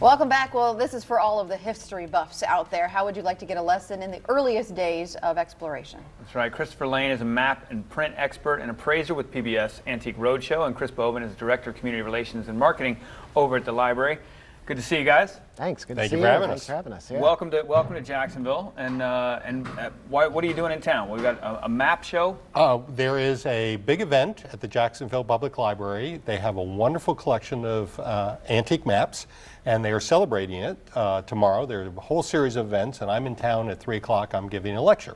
Welcome back. Well, this is for all of the history buffs out there. How would you like to get a lesson in the earliest days of exploration? That's right. Christopher Lane is a map and print expert and appraiser with PBS Antique Roadshow, and Chris Bovin is Director of Community Relations and Marketing over at the library. Good to see you guys. Thanks. Good Thank to see you you. for having Thanks us. for having us. Yeah. Welcome to Jacksonville. And what are you doing in town? We've got a map show. There is a big event at the Jacksonville Public Library. They have a wonderful collection of antique maps, and they are celebrating it tomorrow. There's a whole series of events, and I'm in town at 3 o'clock. I'm giving a lecture.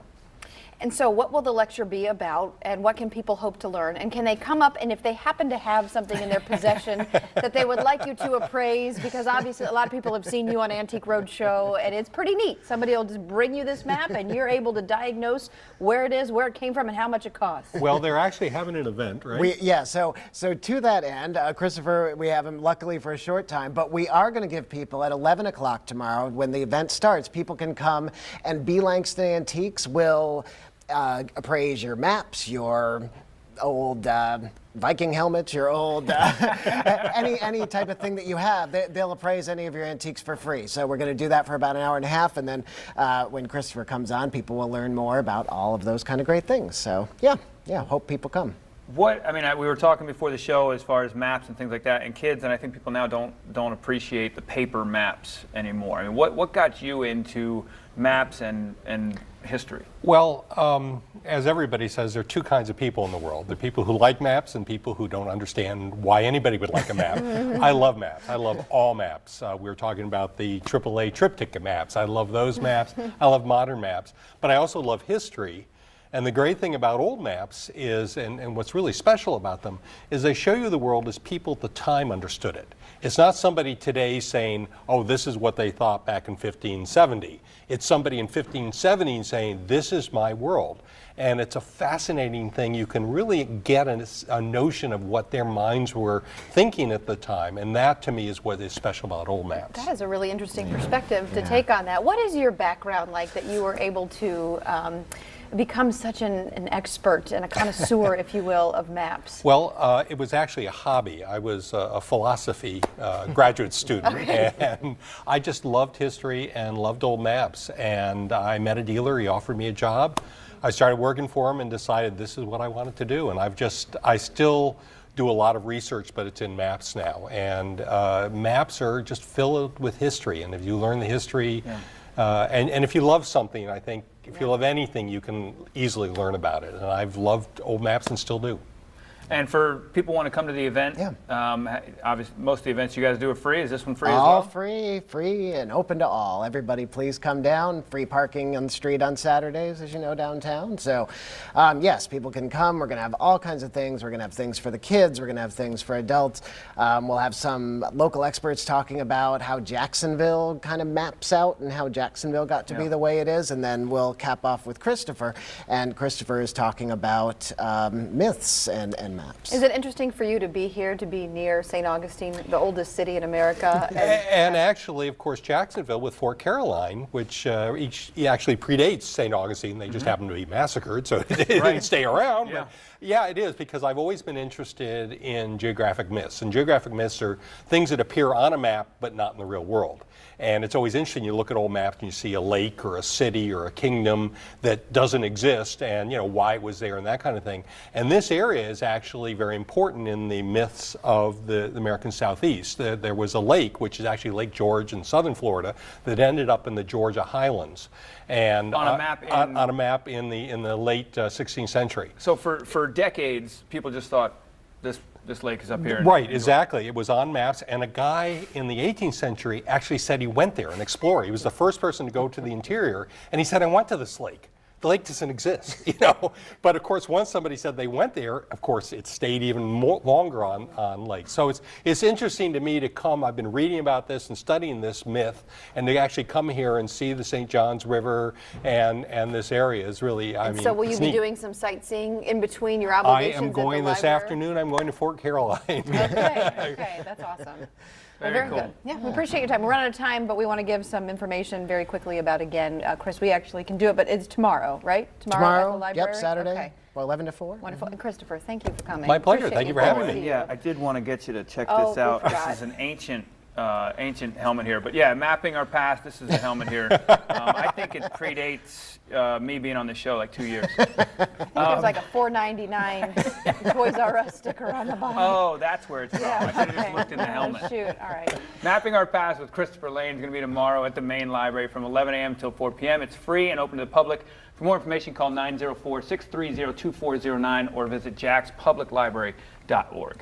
And so what will the lecture be about, and what can people hope to learn? And can they come up, and if they happen to have something in their possession that they would like you to appraise, because obviously a lot of people have seen you on Antique Roadshow, and it's pretty neat. Somebody will just bring you this map, and you're able to diagnose where it is, where it came from, and how much it costs. Well, they're actually having an event, right? So to that end, Christopher, we have him luckily for a short time, but we are going to give people at 11 o'clock tomorrow, when the event starts, people can come, and B. Langston Antiques will appraise your maps, your old Viking helmets, your old any type of thing that you have. They'll appraise any of your antiques for free. So we're going to do that for about an hour and a half, and then when Christopher comes on, people will learn more about all of those kind of great things. So yeah, hope people come. We were talking before the show as far as maps and things like that, and kids, and I think people now don't appreciate the paper maps anymore. I mean, what got you into maps and history? Well, as everybody says, there are two kinds of people in the world. There are people who like maps and people who don't understand why anybody would like a map. I love maps. I love all maps. We were talking about the AAA trip ticket maps. I love those maps. I love modern maps. But I also love history. And the great thing about old maps is, and what's really special about them, is they show you the world as people at the time understood it. It's not somebody today saying, oh, this is what they thought back in 1570. It's somebody in 1570 saying, this is my world. And it's a fascinating thing. You can really get a notion of what their minds were thinking at the time. And that, to me, is what is special about old maps. That is a really interesting perspective to take on that. What is your background like that you were able to become such an expert and a connoisseur, if you will, of maps? Well, it was actually a hobby. I was a philosophy graduate student, and I just loved history and loved old maps. And I met a dealer. He offered me a job. I started working for him and decided this is what I wanted to do. And I still do a lot of research, but it's in maps now. And maps are just filled with history. And if you learn the history, and if you love something, I think, if you love anything, you can easily learn about it. And I've loved old maps and still do. And for people who want to come to the event, obviously most of the events you guys do are free. Is this one free as well? All free and open to all. Everybody please come down. Free parking on the street on Saturdays, as you know, downtown. So yes, people can come. We're going to have all kinds of things. We're going to have things for the kids. We're going to have things for adults. We'll have some local experts talking about how Jacksonville kind of maps out and how Jacksonville got to be the way it is. And then we'll cap off with Christopher. And Christopher is talking about myths and maps. Is it interesting for you to be here, to be near St. Augustine, the oldest city in America? And actually, of course, Jacksonville with Fort Caroline, which actually predates St. Augustine. They just happened to be massacred, so it didn't stay around. Yeah. But yeah, it is, because I've always been interested in geographic myths. And geographic myths are things that appear on a map, but not in the real world. And it's always interesting, you look at old maps and you see a lake or a city or a kingdom that doesn't exist, and why it was there and that kind of thing. And this area is actually very important in the myths of the American Southeast. There was a lake, which is actually Lake George in southern Florida, that ended up in the Georgia Highlands. And on a map in the late 16th century. So for decades, people just thought this lake is up here. Right, exactly. It was on maps, and a guy in the 18th century actually said he went there, an explorer. He was the first person to go to the interior, and he said, I went to this lake. The lake doesn't exist, But of course, once somebody said they went there, of course, it stayed even longer on lakes. So it's interesting to me to come. I've been reading about this and studying this myth, and to actually come here and see the St. Johns River and this area is really, So will you be doing some sightseeing in between your obligations? I am going this afternoon. I'm going to Fort Caroline. Okay, that's awesome. Very cool. good. Yeah, we appreciate your time. We're out of time, but we want to give some information very quickly about, again, Chris, we actually can do it, but it's tomorrow, right? Tomorrow at the library? Yep, Saturday. Okay. Well, 11 to 4. Wonderful. And Christopher, thank you for coming. My pleasure. Appreciate Thank you for having Good to me. see Yeah, you. I did want to get you to check Oh, this out. we This forgot. is an ancient ancient helmet here. But yeah, mapping our past. This is a helmet here. I think it predates me being on the show like 2 years. There's like a $4.99 Toys R Us sticker on the bottom. Oh, that's where it's from. I should have just looked in the Oh, helmet. shoot. All right. Mapping Our Past with Christopher Lane is going to be tomorrow at the main library from 11 a.m. till 4 p.m. It's free and open to the public. For more information, call 904-630-2409 or visit jackspubliclibrary.org.